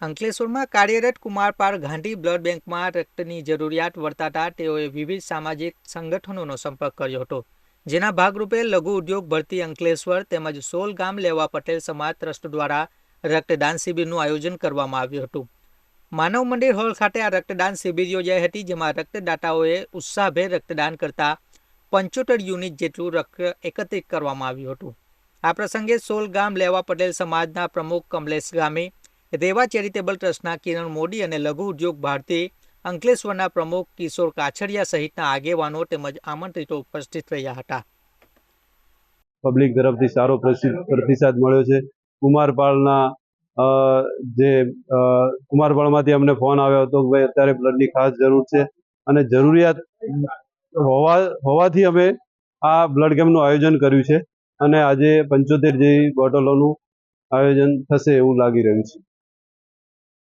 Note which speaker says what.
Speaker 1: અંકલેશ્વરમાં કાર્યરત કુમારપાળ ગાંધી બ્લડ બેંકમાં રક્તની જરૂરિયાત વર્તાતા તેઓએ વિવિધ સામાજિક સંગઠનોનો સંપર્ક કર્યો હતો, જેના ભાગરૂપે લઘુ ઉદ્યોગ ભરતી અંકલેશ્વર તેમજ સોલ ગામ લેવા પટેલ સમાજ ટ્રસ્ટ દ્વારા રક્તદાન શિબિરનું આયોજન કરવામાં આવ્યું હતું। માનવ મંદિર હોલ ખાતે આ રક્તદાન શિબિર યોજાઈ હતી, જેમાં રક્તદાતાઓએ ઉત્સાહભેર રક્તદાન કરતા 75 યુનિટ જેટલું રક્ત એકત્રિત કરવામાં આવ્યું હતું। આ પ્રસંગે સોલ ગામ લેવા પટેલ સમાજના પ્રમુખ કમલેશ ગામી, રેવા ચેરિટેબલ ટ્રસ્ટના કિરણ મોદી અને લઘુ ઉદ્યોગ ભારતી અંકલેશ્વરના પ્રમુખ કિશોર કાછડિયા સહિતના આગેવાનો તેમજ આમંત્રિતો ઉપસ્થિત રહ્યા હતા।
Speaker 2: પબ્લિક તરફથી સારો પ્રતિસાદ મળ્યો છે। કુમારપાળમાંથી અમને ફોન આવ્યો હતો કે ભાઈ અત્યારે બ્લડની ખાસ જરૂર છે અને જરૂરિયાત હોવાથી અમે આ બ્લડ કેમ્પનું આયોજન કર્યું છે અને આજે 75 જેવી બોટલોનું આયોજન થશે એવું લાગી રહ્યું છે।